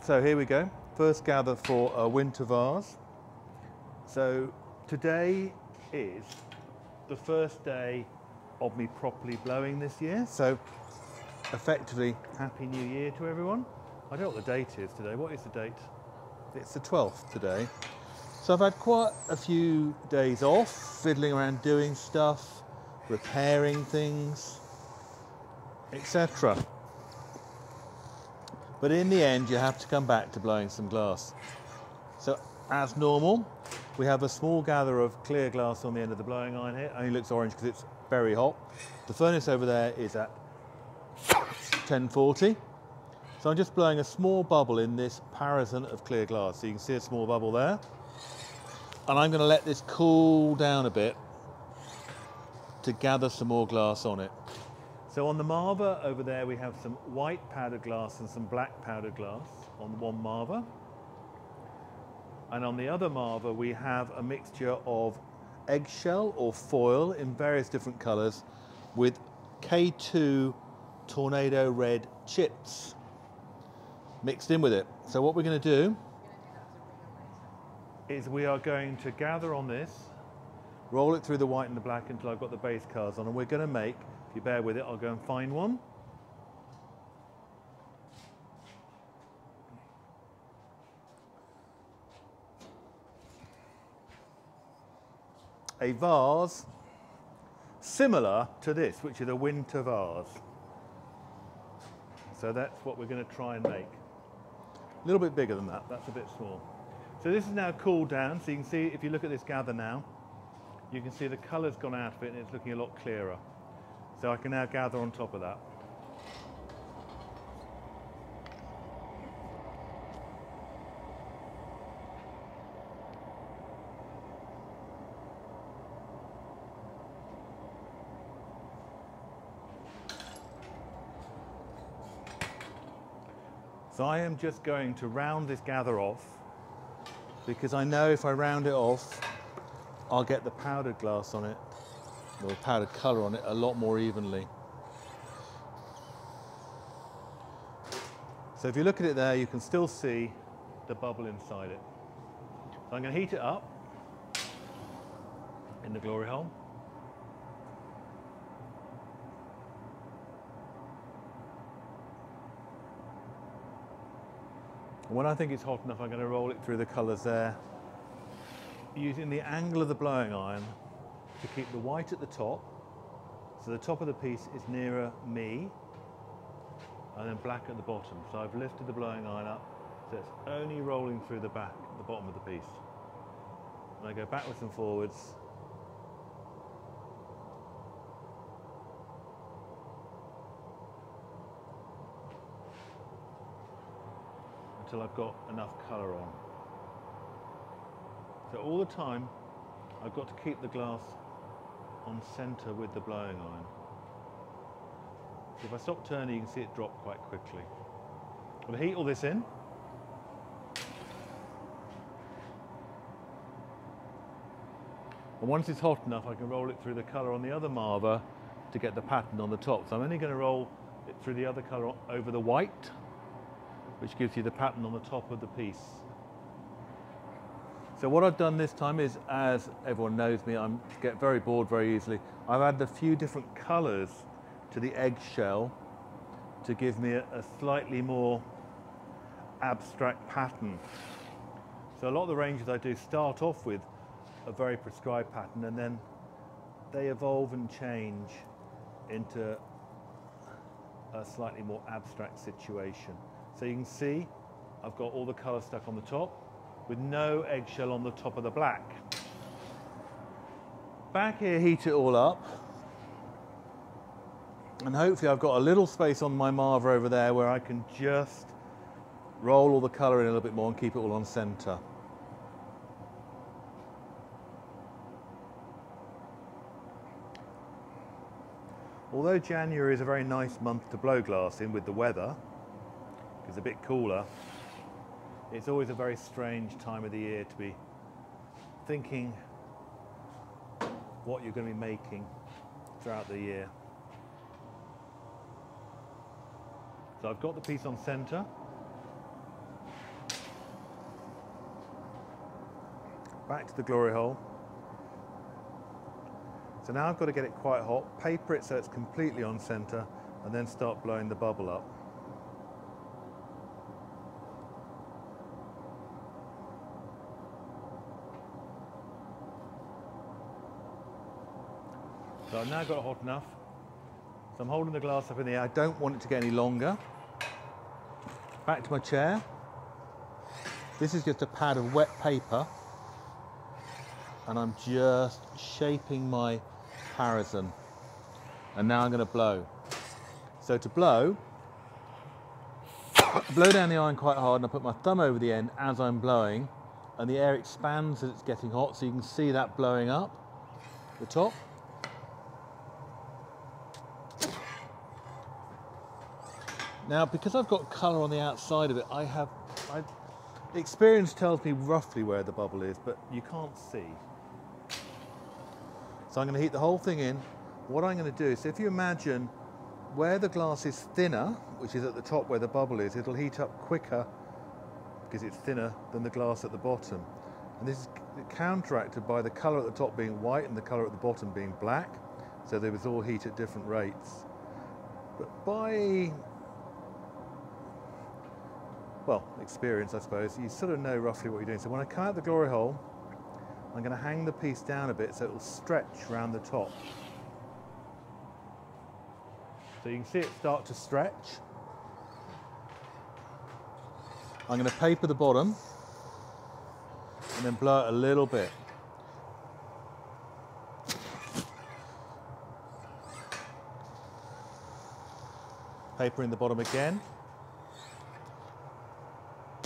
So here we go, first gather for a winter vase. So today is the first day of me properly blowing this year. So effectively, Happy New Year to everyone. I don't know what the date is today. What is the date? It's the 12th today. So I've had quite a few days off, fiddling around doing stuff, repairing things, etc. But in the end, you have to come back to blowing some glass. So as normal, we have a small gather of clear glass on the end of the blowing iron here. It only looks orange because it's very hot. The furnace over there is at 1040. So I'm just blowing a small bubble in this parason of clear glass. So you can see a small bubble there. And I'm going to let this cool down a bit to gather some more glass on it. So on the marver over there we have some white powdered glass and some black powdered glass on one marver. And on the other marver we have a mixture of eggshell or foil in various different colours with K2 Tornado Red chips mixed in with it. So what we're going to do is we are going to gather on this, roll it through the white and the black until I've got the base colours on, and we're going to make, if you bear with it, I'll go and find one. A vase similar to this, which is a winter vase. So that's what we're going to try and make. A little bit bigger than that, that's a bit small. So this is now cooled down, so you can see, if you look at this gather now, you can see the colour's gone out of it and it's looking a lot clearer. So I can now gather on top of that. So I am just going to round this gather off, because I know if I round it off, I'll get the powdered glass on it, or the powdered colour on it, a lot more evenly. So if you look at it there, you can still see the bubble inside it. So I'm going to heat it up in the glory hole. And when I think it's hot enough, I'm going to roll it through the colours there, using the angle of the blowing iron to keep the white at the top, so the top of the piece is nearer me, and then black at the bottom. So I've lifted the blowing iron up, so it's only rolling through the back, the bottom of the piece. And I go backwards and forwards. Until I've got enough colour on. So all the time I've got to keep the glass on centre with the blowing iron. So if I stop turning, you can see it drop quite quickly. I'll heat all this in. And once it's hot enough, I can roll it through the colour on the other marver to get the pattern on the top. So I'm only going to roll it through the other colour over the white, which gives you the pattern on the top of the piece. So what I've done this time is, as everyone knows me, I get very bored very easily. I've added a few different colours to the eggshell to give me a slightly more abstract pattern. So a lot of the ranges I do start off with a very prescribed pattern, and then they evolve and change into a slightly more abstract situation. So you can see I've got all the colour stuck on the top with no eggshell on the top of the black. Back here, heat it all up. And hopefully I've got a little space on my marver over there where I can just roll all the colour in a little bit more and keep it all on centre. Although January is a very nice month to blow glass in with the weather, it's a bit cooler, it's always a very strange time of the year to be thinking what you're going to be making throughout the year. So I've got the piece on centre. back to the glory hole. So now I've got to get it quite hot, paper it so it's completely on center, and then start blowing the bubble up. So I've now got it hot enough. So I'm holding the glass up in the air. I don't want it to get any longer. Back to my chair. This is just a pad of wet paper, and I'm just shaping my parison. And now I'm going to blow. So to blow down the iron quite hard, and I put my thumb over the end as I'm blowing, and the air expands as it's getting hot, so you can see that blowing up the top. Now, because I've got colour on the outside of it, experience tells me roughly where the bubble is, but you can't see. So I'm going to heat the whole thing in. What I'm going to do is, if you imagine where the glass is thinner, which is at the top where the bubble is, it'll heat up quicker because it's thinner than the glass at the bottom. And this is counteracted by the colour at the top being white and the colour at the bottom being black. So they was all heat at different rates. But by, well, experience, I suppose, you sort of know roughly what you're doing. So when I come out the glory hole, I'm going to hang the piece down a bit so it will stretch around the top. So you can see it start to stretch. I'm going to paper the bottom and then blow it a little bit. Papering the bottom again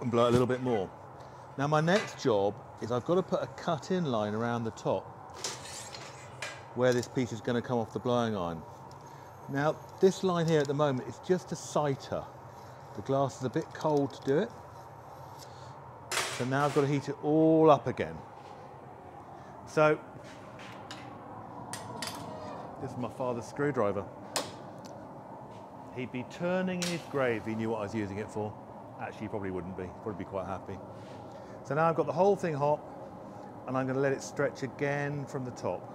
and blow it a little bit more. Now my next job is I've got to put a cut-in line around the top where this piece is going to come off the blowing iron. Now this line here at the moment is just a sighter. The glass is a bit cold to do it. So now I've got to heat it all up again. So this is my father's screwdriver. He'd be turning in his grave if he knew what I was using it for. Actually, he probably wouldn't be. Probably be quite happy. So now I've got the whole thing hot, and I'm going to let it stretch again from the top.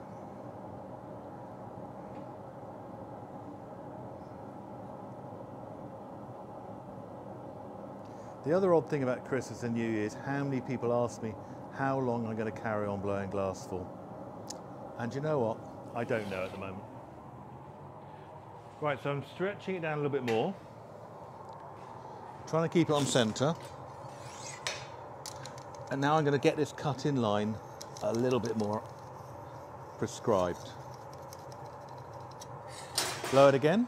The other odd thing about Christmas and New Year's, how many people ask me how long I'm going to carry on blowing glass for. And you know what? I don't know at the moment. Right, so I'm stretching it down a little bit more. Trying to keep it on centre. And now I'm going to get this cut-in line a little bit more prescribed. Blow it again.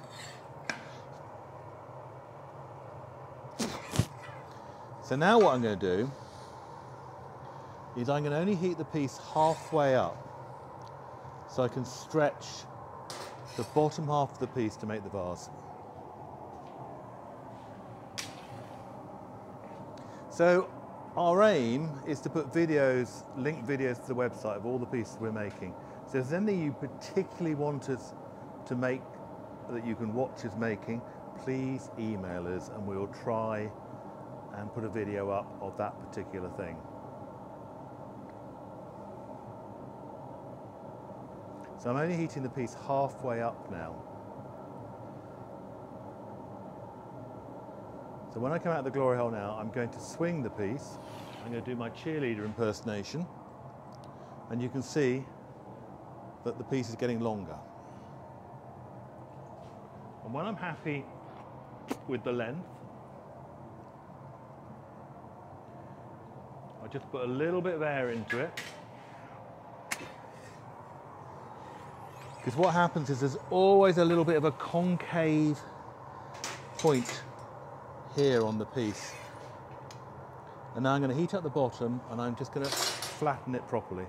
So now what I'm going to do is I'm going to only heat the piece halfway up so I can stretch the bottom half of the piece to make the vase. So our aim is to put videos, link videos to the website of all the pieces we're making. So if there's anything you particularly want us to make that you can watch us making, please email us and we'll try and put a video up of that particular thing. So I'm only heating the piece halfway up now. So when I come out of the glory hole now, I'm going to swing the piece. I'm going to do my cheerleader impersonation. And you can see that the piece is getting longer. And when I'm happy with the length, I just put a little bit of air into it. Because what happens is there's always a little bit of a concave point here on the piece. And now I'm going to heat up the bottom and I'm just going to flatten it properly.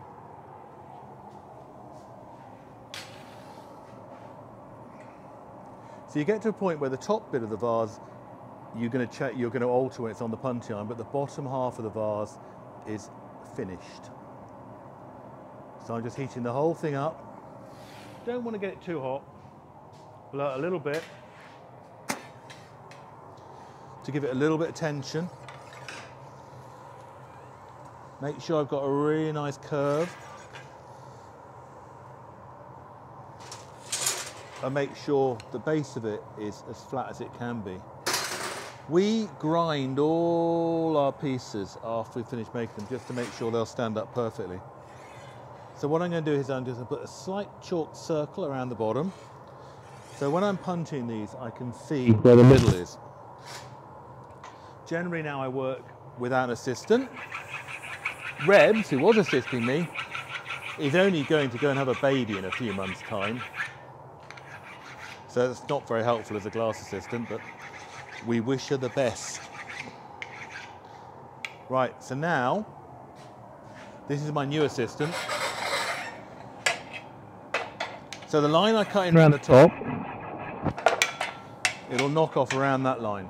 So you get to a point where the top bit of the vase you're going to alter when it's on the punching iron, but the bottom half of the vase is finished. So I'm just heating the whole thing up. Don't want to get it too hot. Blow it a little bit to give it a little bit of tension. Make sure I've got a really nice curve. And make sure the base of it is as flat as it can be. We grind all our pieces after we finish making them just to make sure they'll stand up perfectly. So what I'm going to do is I'm just going to put a slight chalk circle around the bottom. So when I'm punching these, I can see where the middle is. Generally now I work without an assistant. Rebs, who was assisting me, is only going to go and have a baby in a few months' time. So it's not very helpful as a glass assistant, but we wish her the best. Right, so now, this is my new assistant. So the line I cut in around the top, it'll knock off around that line.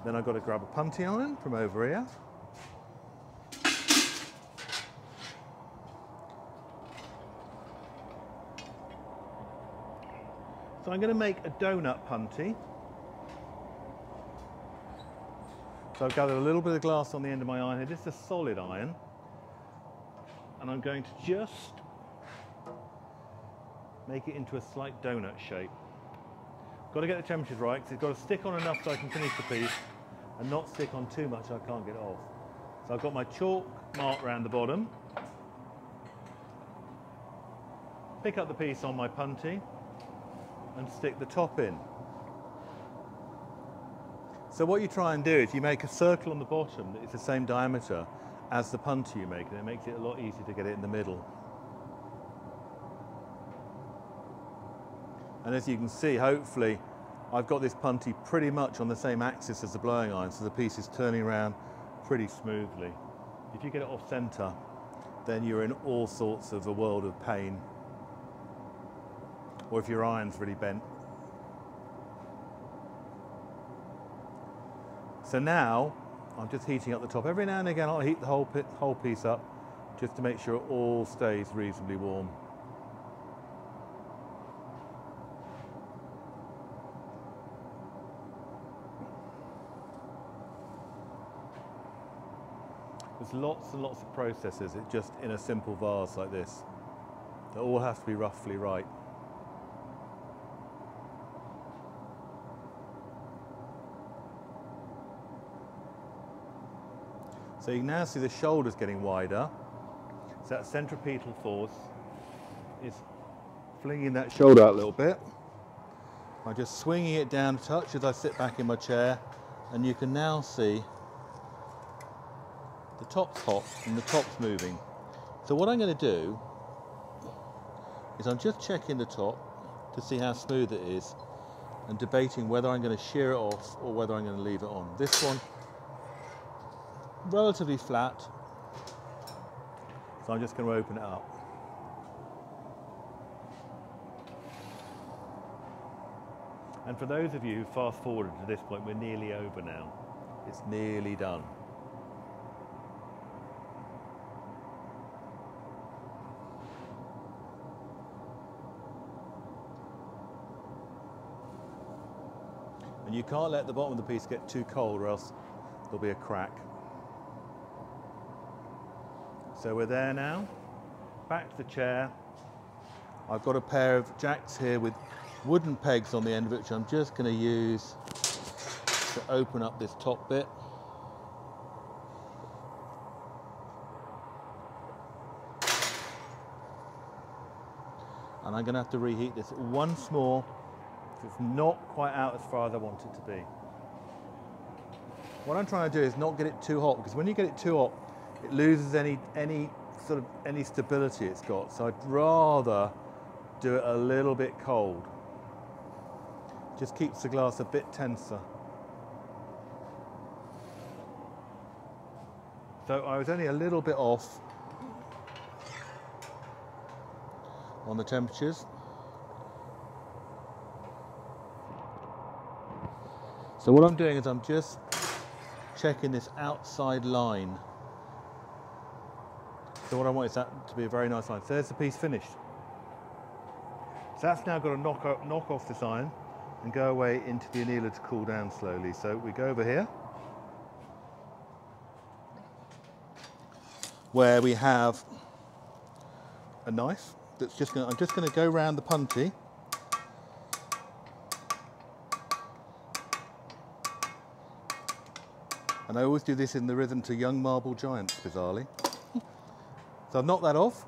Then I've got to grab a punty iron from over here. So I'm going to make a donut punty. So I've gathered a little bit of glass on the end of my iron here, just a solid iron. And I'm going to just make it into a slight donut shape. Got to get the temperatures right, because it's got to stick on enough so I can finish the piece, and not stick on too much so I can't get it off. So I've got my chalk mark around the bottom. Pick up the piece on my punty and stick the top in. So what you try and do is you make a circle on the bottom that is the same diameter as the punty you make, and it makes it a lot easier to get it in the middle. And as you can see, hopefully, I've got this punty pretty much on the same axis as the blowing iron, so the piece is turning around pretty smoothly. If you get it off center, then you're in all sorts of a world of pain. Or if your iron's really bent. So now, I'm just heating up the top. Every now and again, I'll heat the whole piece up, just to make sure it all stays reasonably warm. There's lots and lots of processes just in a simple vase like this. They all have to be roughly right. So you can now see the shoulders getting wider. So that centripetal force is flinging that shoulder out a little bit. I'm just swinging it down a touch as I sit back in my chair, and you can now see the top's hot and the top's moving. So what I'm going to do is I'm just checking the top to see how smooth it is and debating whether I'm going to shear it off or whether I'm going to leave it on. This one, relatively flat, so I'm just going to open it up. And for those of you who fast forwarded to this point, we're nearly over now. It's nearly done. And you can't let the bottom of the piece get too cold or else there'll be a crack. So we're there now. Back to the chair. I've got a pair of jacks here with wooden pegs on the end of it, which I'm just going to use to open up this top bit. And I'm going to have to reheat this once more. It's not quite out as far as I want it to be. What I'm trying to do is not get it too hot, because when you get it too hot, it loses any stability it's got. So I'd rather do it a little bit cold. Just keeps the glass a bit tenser. So I was only a little bit off on the temperatures. So what I'm doing is I'm just checking this outside line. So what I want is that to be a very nice line. So there's the piece finished. So that's now got to knock off this iron and go away into the annealer to cool down slowly. So we go over here. where we have a knife that's just going. I'm just going to go around the punty. And I always do this in the rhythm to Young Marble Giants, bizarrely. So I've knocked that off.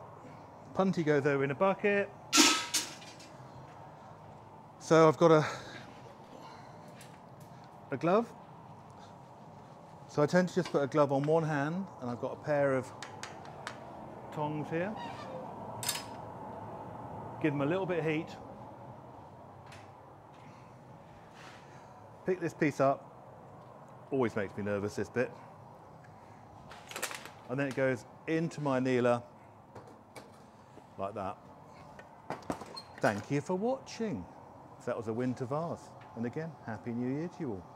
Punty goes over in a bucket. So I've got a glove. So I tend to just put a glove on one hand, and I've got a pair of tongs here. Give them a little bit of heat. Pick this piece up. Always makes me nervous, this bit. And then it goes into my annealer like that. Thank you for watching. So that was a winter vase. And again, Happy New Year to you all.